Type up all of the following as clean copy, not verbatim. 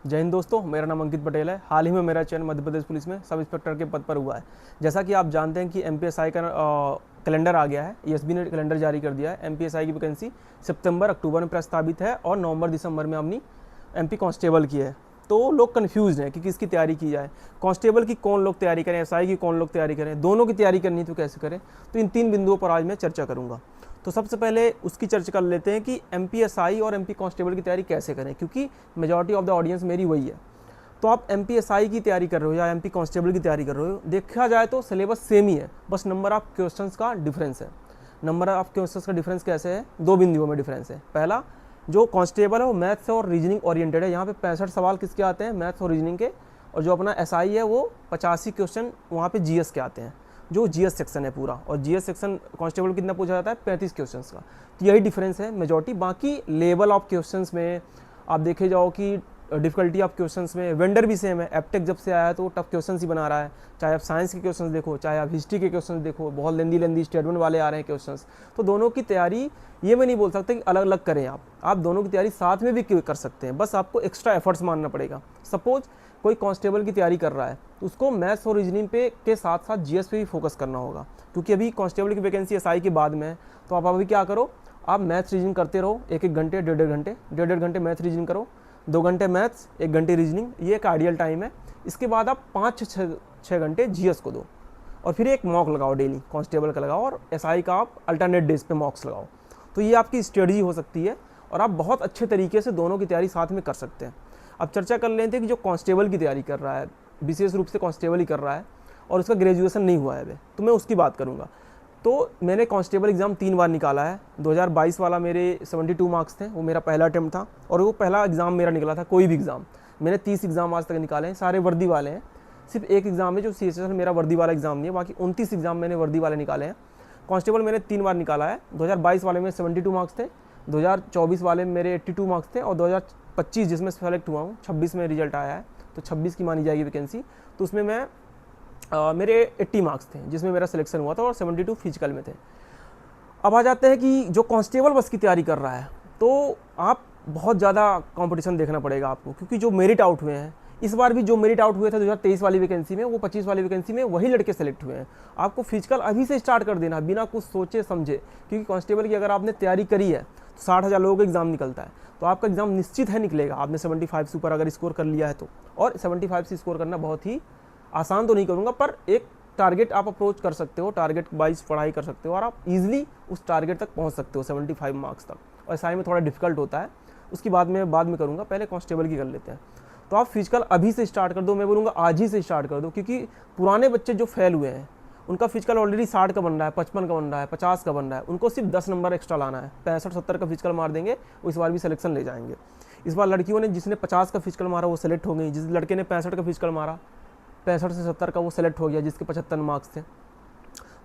जय हिंद दोस्तों, मेरा नाम अंकित पटेल है। हाल ही में मेरा चयन मध्य प्रदेश पुलिस में सब इंस्पेक्टर के पद पर हुआ है। जैसा कि आप जानते हैं कि एमपीएसआई का कैलेंडर आ गया है। ईएसबी ने कैलेंडर जारी कर दिया है। एमपीएसआई की वैकेंसी सितंबर अक्टूबर में प्रस्तावित है और नवंबर दिसंबर में अपनी एमपी कांस्टेबल की है। तो लोग कन्फ्यूज हैं कि किसकी तैयारी की जाए। कांस्टेबल की कौन लोग तैयारी करें, एसआई की कौन लोग तैयारी करें, दोनों की तैयारी करनी तो कैसे करें। तो इन 3 बिंदुओं पर आज मैं चर्चा करूंगा। तो सबसे पहले उसकी चर्चा कर लेते हैं कि एमपीएसआई और एमपी कांस्टेबल की तैयारी कैसे करें, क्योंकि मेजॉरिटी ऑफ द ऑडियंस मेरी वही है। तो आप एमपीएसआई की तैयारी कर रहे हो या एमपी कांस्टेबल की तैयारी कर रहे हो, देखा जाए तो सिलेबस सेम ही है, बस नंबर ऑफ क्वेश्चंस का डिफरेंस है। नंबर ऑफ क्वेश्चंस का डिफरेंस कैसे है? 2 बिंदुओं में डिफरेंस है। पहला, जो कांस्टेबल है वो मैथ्स और रीजनिंग ओरिएंटेड है। यहाँ पे 65 सवाल किसके आते हैं? मैथ्स और रीजनिंग के। और जो अपना एसआई है वो 85 क्वेश्चन वहाँ पे जीएस के आते हैं, जो जीएस सेक्शन है पूरा। और जीएस सेक्शन कांस्टेबल कितना पूछा जाता है? 35 क्वेश्चन का। तो यही डिफरेंस है मेजॉरिटी। बाकी लेवल ऑफ क्वेश्चंस में आप देखे जाओ कि डिफिकल्टी ऑफ क्वेश्चंस में वेंडर भी सेम है। एपटेक जब से आया है तो टफ क्वेश्चंस ही बना रहा है। चाहे आप साइंस के क्वेश्चंस देखो, चाहे आप हिस्ट्री के क्वेश्चंस देखो, बहुत लेंदी स्टेटमेंट वाले आ रहे हैं क्वेश्चंस। तो दोनों की तैयारी ये मैं नहीं बोल सकता कि अलग अलग करें आप दोनों की तैयारी साथ में भी कर सकते हैं, बस आपको एक्स्ट्रा एफर्ट्स मानना पड़ेगा। सपोज कोई कांस्टेबल की तैयारी कर रहा है तो उसको मैथ्स और रीजनिंग पे के साथ साथ जीएस पे भी फोकस करना होगा, क्योंकि अभी कांस्टेबल की वैकेंसी एसआई के बाद में है। तो आप अभी क्या करो, आप मैथ्स रीजनिंग करते रहो, 1-1 घंटे, 1.5 घंटे मैथ्स रीजनिंग करो, 2 घंटे मैथ्स, 1 घंटे रीजनिंग। ये एक आइडियल टाइम है। इसके बाद आप 5-6 घंटे जीएस को दो, और फिर एक मॉक लगाओ डेली, कांस्टेबल का लगाओ, और एसआई का आप अल्टरनेट डेज पे मॉक्स लगाओ। तो ये आपकी स्ट्रेटजी हो सकती है और आप बहुत अच्छे तरीके से दोनों की तैयारी साथ में कर सकते हैं। अब चर्चा कर लेते हैं कि जो कांस्टेबल की तैयारी कर रहा है, विशेष रूप से कांस्टेबल ही कर रहा है और उसका ग्रेजुएशन नहीं हुआ है अभी, तो मैं उसकी बात करूँगा। तो मैंने कांस्टेबल एग्ज़ाम 3 बार निकाला है। 2022 वाला मेरे 72 मार्क्स थे, वो मेरा पहला अटेम्प्ट था और वो पहला एग्ज़ाम मेरा निकला था। कोई भी एग्ज़ाम, मैंने 30 एग्ज़ाम आज तक निकाले हैं, सारे वर्दी वाले हैं। सिर्फ एक एग्ज़ाम है जो सीएचएसएल मेरा वर्दी वाला एग्ज़ाम नहीं है, बाकी 29 एग्ज़ाम मैंने वर्दी वाले निकाले हैं। कांस्टेबल मैंने 3 बार निकाला है। 2022 वाले में 72 मार्क्स थे, 2024 वाले में मेरे 82 मार्क्स थे, और 2025 जिसमें सेलेक्ट हुआ हूँ, 26 में रिजल्ट आया है, तो 26 की मानी जाएगी वैकेंसी। तो उसमें मैं मेरे 80 मार्क्स थे जिसमें मेरा सिलेक्शन हुआ था, और 72 फिजिकल में थे। अब आ जाते हैं कि जो कांस्टेबल बस की तैयारी कर रहा है, तो आप बहुत ज़्यादा कंपटीशन देखना पड़ेगा आपको, क्योंकि जो मेरिट आउट हुए हैं इस बार भी, जो मेरिट आउट हुए थे 2023 वाली वैकेंसी में, वो 25 वाली वैकेंसी में वही लड़के सेलेक्ट हुए हैं। आपको फिजिकल अभी से स्टार्ट कर देना, बिना कुछ सोचे समझे, क्योंकि कांस्टेबल की अगर आपने तैयारी करी है तो 60,000 लोगों का एग्जाम निकलता है, तो आपका एग्जाम निश्चित है निकलेगा। आपने 75 से ऊपर अगर स्कोर कर लिया है तो, और 75 से स्कोर करना बहुत ही आसान तो नहीं करूँगा, पर एक टारगेट आप अप्रोच कर सकते हो, टारगेट वाइज पढ़ाई कर सकते हो, और आप इजीली उस टारगेट तक पहुंच सकते हो 75 मार्क्स तक। और एसआई में थोड़ा डिफिकल्ट होता है, उसकी बाद में करूँगा, पहले कांस्टेबल की कर लेते हैं। तो आप फिजिकल अभी से स्टार्ट कर दो, मैं बोलूँगा आज ही से स्टार्ट कर दो, क्योंकि पुराने बच्चे जो फेल हुए हैं उनका फिजिकल ऑलरेडी 60 का बन रहा है, 55 का बन रहा है, 50 का बन रहा है, उनको सिर्फ 10 नंबर एक्स्ट्रा लाना है। 65-70 का फिजिकल मार देंगे, वो इस बार भी सिलेक्शन ले जाएंगे। इस बार लड़कियों ने, जिसने 50 का फिजिकल मारा वो सेलेक्ट हो गई, जिस लड़के ने 65 का फिजिकल मारा, 65 से 70 का, वो सेलेक्ट हो गया जिसके 75 मार्क्स थे।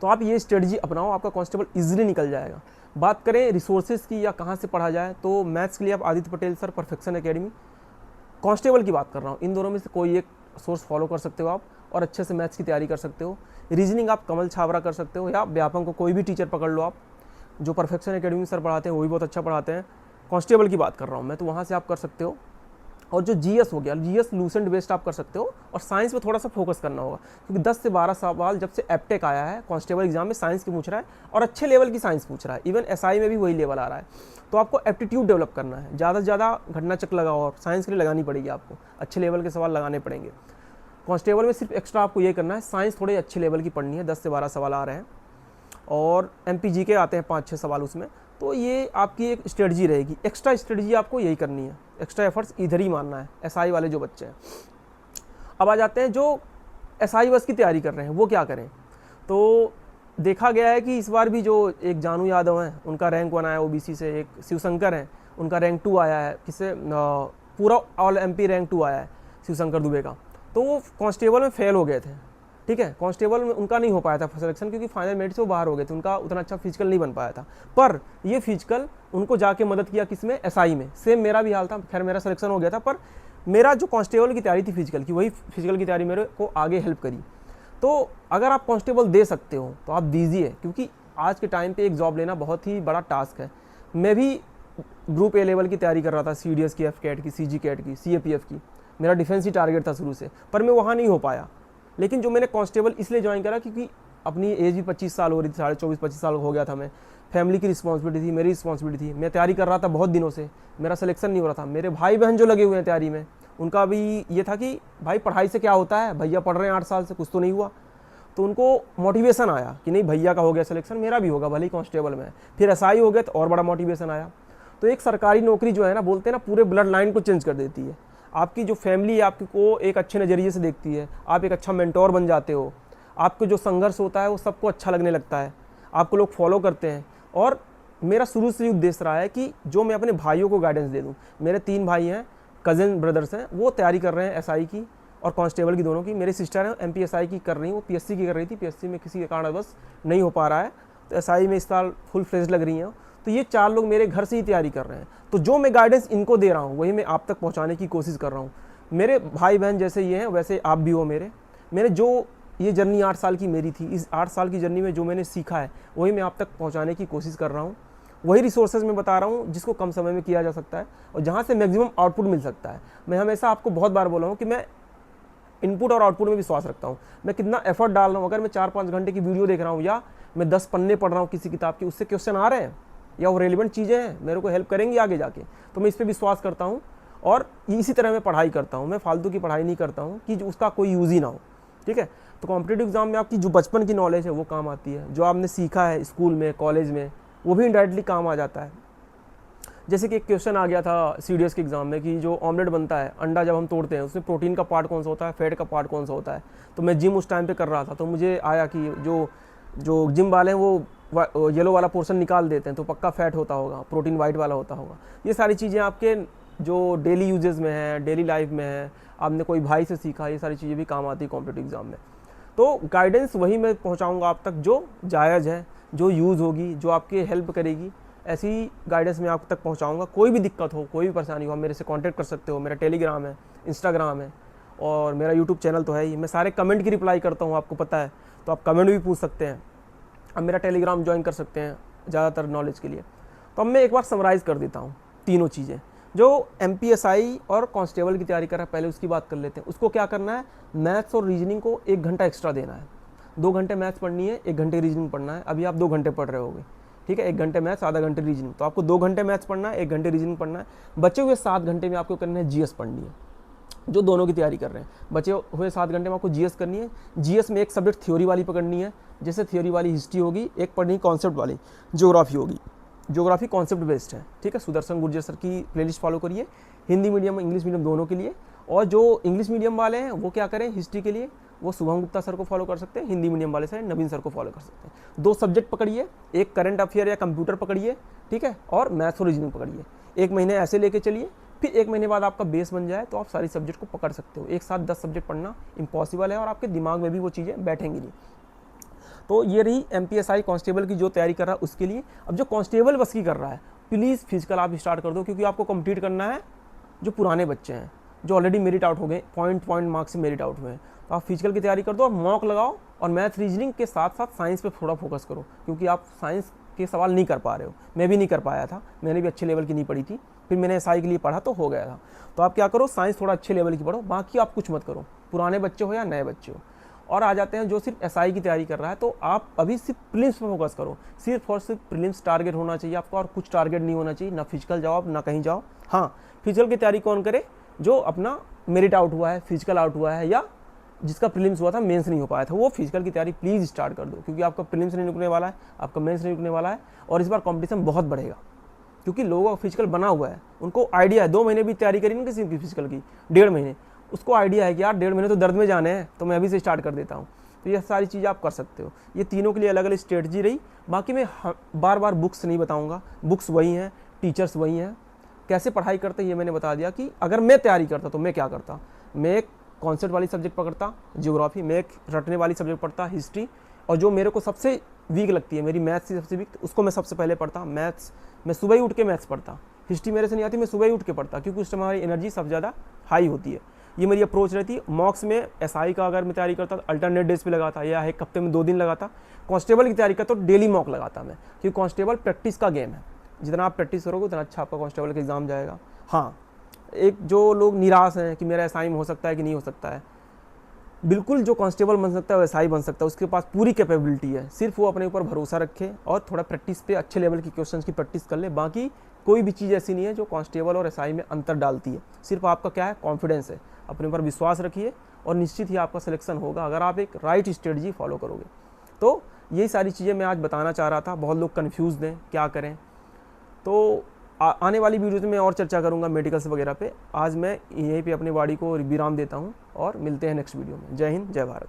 तो आप ये स्ट्रेटजी अपनाओ, आपका कांस्टेबल इजीली निकल जाएगा। बात करें रिसोर्सेज की या कहाँ से पढ़ा जाए, तो मैथ्स के लिए आप Aditya Patel sir, perfection academy. Constable की बात कर रहा हूँ, इन दोनों में से कोई एक सोर्स फॉलो कर सकते हो आप, और अच्छे से मैथ्स की तैयारी कर सकते हो। रीजनिंग आप कमल छाबरा कर सकते हो, या व्यापम को कोई भी टीचर पकड़ लो आप, जो परफेक्शन एकेडमी सर पढ़ाते हैं वो भी बहुत अच्छा पढ़ाते हैं। कांस्टेबल की बात कर रहा हूँ मैं, तो वहाँ से आप कर सकते हो। और जो जीएस हो गया, जीएस लूसेंट बेस्ड आप कर सकते हो, और साइंस पे थोड़ा सा फोकस करना होगा, क्योंकि 10 से 12 सवाल जब से एपटेक आया है कांस्टेबल एग्जाम में साइंस की पूछ रहा है, और अच्छे लेवल की साइंस पूछ रहा है। इवन एसआई में भी वही लेवल आ रहा है। तो आपको एप्टीट्यूड डेवलप करना है, ज़्यादा से ज़्यादा घटना चक्र लगाओ, और साइंस के लिए लगानी पड़ेगी आपको, अच्छे लेवल के सवाल लगाने पड़ेंगे। कांस्टेबल में सिर्फ एक्स्ट्रा आपको ये करना है, साइंस थोड़े अच्छे लेवल की पढ़नी है, 10 से 12 सवाल आ रहे हैं, और एमपीजी के आते हैं 5-6 सवाल उसमें। तो ये आपकी एक स्ट्रेटजी रहेगी। एक्स्ट्रा स्ट्रेटजी आपको यही करनी है, एक्स्ट्रा एफर्ट्स इधर ही मानना है, एसआई वाले जो बच्चे हैं। अब आ जाते हैं जो एसआई बस की तैयारी कर रहे हैं, वो क्या करें। तो देखा गया है कि इस बार भी जो एक जानू यादव हैं, उनका रैंक 1 आया ओबीसी से, एक शिवशंकर हैं, उनका रैंक 2 आया है, किसे पूरा ऑल एमपी रैंक 2 आया है शिवशंकर दुबे का। तो वो कांस्टेबल में फेल हो गए थे, ठीक है, कांस्टेबल में उनका नहीं हो पाया था सिलेक्शन, क्योंकि फाइनल मेरिट से वो बाहर हो गए थे, उनका उतना अच्छा फिजिकल नहीं बन पाया था। पर ये फिजिकल उनको जाके मदद किया किसमें? एसआई में। सेम मेरा भी हाल था, खैर मेरा सिलेक्शन हो गया था, पर मेरा जो कांस्टेबल की तैयारी थी फिजिकल की, वही फिजिकल की तैयारी मेरे को आगे हेल्प करी। तो अगर आप कांस्टेबल दे सकते हो तो आप दीजिए, क्योंकि आज के टाइम पे एक जॉब लेना बहुत ही बड़ा टास्क है। मैं भी ग्रुप ए लेवल की तैयारी कर रहा था, सीडीएस की, एफ कैट की, सीजी कैट की, सीएपीएफ की। मेरा डिफेंस ही टारगेट था शुरू से, पर मैं वहाँ नहीं हो पाया। लेकिन जो मैंने कांस्टेबल इसलिए ज्वाइन करा क्योंकि अपनी एज भी 25 साल हो रही थी, 24-25 साल हो गया था मैं, फैमिली की रिस्पॉन्सिबिलिटी थी, मेरी रिस्पॉन्सिबिलिटी थी, मैं तैयारी कर रहा था बहुत दिनों से, मेरा सिलेक्शन नहीं हो रहा था। मेरे भाई बहन जो लगे हुए हैं तैयारी में, उनका भी ये था कि भाई पढ़ाई से क्या होता है, भैया पढ़ रहे हैं 8 साल से, कुछ तो नहीं हुआ। तो उनको मोटिवेशन आया कि नहीं भैया का हो गया सिलेक्शन, मेरा भी होगा, भले ही कांस्टेबल में। फिर एसआई हो गया तो और बड़ा मोटिवेशन आया। तो एक सरकारी नौकरी जो है ना, बोलते हैं ना, पूरे ब्लड लाइन को चेंज कर देती है। आपकी जो फैमिली है आपको एक अच्छे नज़रिए से देखती है, आप एक अच्छा मेंटोर बन जाते हो, आपको जो संघर्ष होता है वो सबको अच्छा लगने लगता है, आपको लोग फॉलो करते हैं। और मेरा शुरू से उद्देश्य रहा है कि जो मैं अपने भाइयों को गाइडेंस दे दूँ। मेरे 3 भाई हैं, कज़न ब्रदर्स हैं, वो तैयारी कर रहे हैं एसआई की और कांस्टेबल की दोनों की। मेरी सिस्टर है एमपीएसआई की कर रही, वो पीएससी की कर रही थी, पीएससी में किसी के कारणवश नहीं हो पा रहा है, तो एसआई में इस साल फुल फ्लेज लग रही हैं। तो ये 4 लोग मेरे घर से ही तैयारी कर रहे हैं। तो जो मैं गाइडेंस इनको दे रहा हूँ वही मैं आप तक पहुँचाने की कोशिश कर रहा हूँ। मेरे भाई बहन जैसे ये हैं वैसे आप भी हो मेरे जो ये जर्नी 8 साल की मेरी थी, इस 8 साल की जर्नी में जो मैंने सीखा है वही मैं आप तक पहुँचाने की कोशिश कर रहा हूँ। वही रिसोर्सेज मैं बता रहा हूँ जिसको कम समय में किया जा सकता है और जहाँ से मैक्सिमम आउटपुट मिल सकता है। मैं हमेशा आपको बहुत बार बोला हूँ कि मैं इनपुट और आउटपुट में विश्वास रखता हूँ। मैं कितना एफर्ट डाल रहा हूँ, अगर मैं 4-5 घंटे की वीडियो देख रहा हूँ या मैं 10 पन्ने पढ़ रहा हूँ किसी किताब की, उससे क्वेश्चन आ रहे हैं या वो रेलिवेंट चीज़ें हैं, मेरे को हेल्प करेंगी आगे जाके, तो मैं इस पर विश्वास करता हूँ। और इसी तरह मैं पढ़ाई करता हूँ, मैं फालतू की पढ़ाई नहीं करता हूँ कि उसका कोई यूज़ ही ना हो। ठीक है, तो कॉम्पिटेटिव एग्जाम में आपकी जो बचपन की नॉलेज है वो काम आती है, जो आपने सीखा है स्कूल में कॉलेज में वो भी इनडायरेक्टली काम आ जाता है। जैसे कि एक क्वेश्चन आ गया था सीडीएस के एग्जाम में कि जो ऑमलेट बनता है, अंडा जब हम तोड़ते हैं उसमें प्रोटीन का पार्ट कौन सा होता है, फैट का पार्ट कौन सा होता है। तो मैं जिम उस टाइम पे कर रहा था, तो मुझे आया कि जो जिम वाले हैं वो येलो वाला पोर्शन निकाल देते हैं, तो पक्का फैट होता होगा, प्रोटीन वाइट वाला होता होगा। ये सारी चीज़ें आपके जो डेली यूजेस में है, डेली लाइफ में है, आपने कोई भाई से सीखा, ये सारी चीज़ें भी काम आती है कॉम्पिटेटिव एग्जाम में। तो गाइडेंस वही मैं पहुंचाऊंगा आप तक जो जायज़ है, जो यूज़ होगी, जो आपके हेल्प करेगी, ऐसी गाइडेंस मैं आप तक पहुंचाऊंगा। कोई भी दिक्कत हो, कोई भी परेशानी हो, आप मेरे से कांटेक्ट कर सकते हो। मेरा टेलीग्राम है, इंस्टाग्राम है और मेरा यूट्यूब चैनल तो है ही। मैं सारे कमेंट की रिप्लाई करता हूँ, आपको पता है, तो आप कमेंट भी पूछ सकते हैं। अब मेरा टेलीग्राम ज्वाइन कर सकते हैं ज़्यादातर नॉलेज के लिए। तो अब मैं एक बार समराइज़ कर देता हूँ तीनों चीज़ें। जो एमपीएसआई और कांस्टेबल की तैयारी कर रहा है, पहले उसकी बात कर लेते हैं। उसको क्या करना है, मैथ्स और रीजनिंग को 1 घंटा एक्स्ट्रा देना है। 2 घंटे मैथ्स पढ़नी है, 1 घंटे रीजनिंग पढ़ना है। अभी आप 2 घंटे पढ़ रहे होगे, ठीक है, 1 घंटे मैथ्स, आधा घंटे रीजनिंग। तो आपको 2 घंटे मैथ्स पढ़ना है, 1 घंटे रीजनिंग पढ़ना है। बचे हुए 7 घंटे में आपको करना है जीएस पढ़नी है, जो दोनों की तैयारी कर रहे हैं। बचे हुए 7 घंटे में आपको जीएस करनी है। जीएस में एक सब्जेक्ट थ्योरी वाली पकड़नी है, जैसे थ्योरी वाली हिस्ट्री होगी, एक पढ़नी कॉन्सेप्ट वाली ज्योग्राफी होगी। ज्योग्राफी कॉन्सेप्ट बेस्ड है, ठीक है। सुदर्शन गुर्जर सर की प्लेलिस्ट फॉलो करिए, हिंदी मीडियम इंग्लिश मीडियम दोनों के लिए। और जो इंग्लिश मीडियम वाले हैं वो क्या करें, हिस्ट्री के लिए वो शुभम गुप्ता सर को फॉलो कर सकते हैं, हिंदी मीडियम वाले सर नवीन सर को फॉलो कर सकते हैं। 2 सब्जेक्ट पकड़िए, एक करंट अफेयर या कंप्यूटर पकड़िए, ठीक है, और मैथ्स और रीजनिंग पकड़िए। 1 महीने ऐसे लेके चलिए, फिर 1 महीने बाद आपका बेस बन जाए तो आप सारी सब्जेक्ट को पकड़ सकते हो। एक साथ 10 सब्जेक्ट पढ़ना इम्पॉसिबल है और आपके दिमाग में भी वो चीज़ें बैठेंगी नहीं। तो ये रही एमपीएसआई कांस्टेबल की जो तैयारी कर रहा है उसके लिए। अब जो कांस्टेबल बस की कर रहा है, प्लीज़ फिजिकल आप स्टार्ट कर दो, क्योंकि आपको कंप्लीट करना है जो पुराने बच्चे हैं, जो ऑलरेडी मेरिट आउट हो गए, पॉइंट मार्क्स से मेरिट आउट हुए हैं। तो आप फिजिकल की तैयारी कर दो और मॉक लगाओ, और मैथ रीजनिंग के साथ साथ साइंस पे थोड़ा फोकस करो, क्योंकि आप साइंस के सवाल नहीं कर पा रहे हो। मैं भी नहीं कर पाया था, मैंने भी अच्छे लेवल की नहीं पढ़ी थी, फिर मैंने एसआई के लिए पढ़ा तो हो गया था। तो आप क्या करो, साइंस थोड़ा अच्छे लेवल की पढ़ो, बाकी आप कुछ मत करो, पुराने बच्चे हो या नए बच्चे हो। और आ जाते हैं जो सिर्फ एसआई की तैयारी कर रहा है, तो आप अभी सिर्फ प्रीलिम्स पे फोकस करो। सिर्फ और सिर्फ प्रीलिम्स टारगेट होना चाहिए आपका, और कुछ टारगेट नहीं होना चाहिए। ना फिजिकल जाओ आप, ना कहीं जाओ। हाँ, फिजिकल की तैयारी कौन करे, जो अपना मेरिट आउट हुआ है, फिजिकल आउट हुआ है, या जिसका प्रीलिम्स हुआ था मेंस नहीं हो पाया था, वो फिजिकल की तैयारी प्लीज़ स्टार्ट कर दो, क्योंकि आपका प्रीलिम्स नहीं रुकने वाला है, आपका मेंस नहीं रुकने वाला है। और इस बार कंपटीशन बहुत बढ़ेगा, क्योंकि लोगों का फिजिकल बना हुआ है, उनको आइडिया है। 2 महीने भी तैयारी करी ना किसी की फिजिकल की, 1.5 महीने, उसको आइडिया है कि यार 1.5 महीने तो दर्द में जाने हैं, तो मैं अभी से स्टार्ट कर देता हूँ। तो ये सारी चीज़ें आप कर सकते हो। ये तीनों के लिए अलग अलग स्ट्रेटजी रही। बाकी मैं बार बार बुक्स नहीं बताऊँगा, बुक्स वही हैं, टीचर्स वही हैं। कैसे पढ़ाई करते हैं ये मैंने बता दिया कि अगर मैं तैयारी करता तो मैं क्या करता। मैं एक कॉन्सेप्ट वाली सब्जेक्ट पकड़ता ज्योग्राफी, मैं एक रटने वाली सब्जेक्ट पढ़ता हिस्ट्री, और जो मेरे को सबसे वीक लगती है, मेरी मैथ्स से सबसे वीक, उसको मैं सबसे पहले पढ़ता। मैथ्स मैं सुबह ही उठ के मैथ्स पढ़ता, हिस्ट्री मेरे से नहीं आती, मैं सुबह ही उठ के पढ़ता, क्योंकि उस टाइम हमारी एनर्जी सबसे ज़्यादा हाई होती है। ये मेरी अप्रोच रहती है। मॉक्स में एसआई का अगर मैं तैयारी करता तो अल्टरनेट डेज पे लगाता, या एक हफ्ते में 2 दिन लगाता। कांस्टेबल की तैयारी करता तो डेली मॉक लगाता मैं, क्योंकि कांस्टेबल प्रैक्टिस का गेम है। जितना आप प्रैक्टिस करोगे उतना अच्छा आपका कांस्टेबल का एग्जाम जाएगा। हाँ, एक जो लोग निराश हैं कि मेरा एसआई में हो सकता है कि नहीं हो सकता है, बिल्कुल जो कांस्टेबल बन सकता है वो एसआई बन सकता है, उसके पास पूरी कैपेबिलिटी है, सिर्फ वो अपने ऊपर भरोसा रखे और थोड़ा प्रैक्टिस पे अच्छे लेवल की क्वेश्चंस की प्रैक्टिस कर ले। बाकी कोई भी चीज़ ऐसी नहीं है जो कांस्टेबल और एसआई में अंतर डालती है, सिर्फ आपका क्या है, कॉन्फिडेंस है, अपने ऊपर विश्वास रखिए और निश्चित ही आपका सिलेक्शन होगा अगर आप एक राइट स्ट्रेटजी फॉलो करोगे। तो यही सारी चीज़ें मैं आज बताना चाह रहा था। बहुत लोग कन्फ्यूज़ हैं क्या करें, तो आने वाली वीडियोज़ में मैं और चर्चा करूंगा मेडिकल्स वगैरह पे। आज मैं यहीं पे अपनी वाणी को विराम देता हूं और मिलते हैं नेक्स्ट वीडियो में। जय हिंद, जय भारत।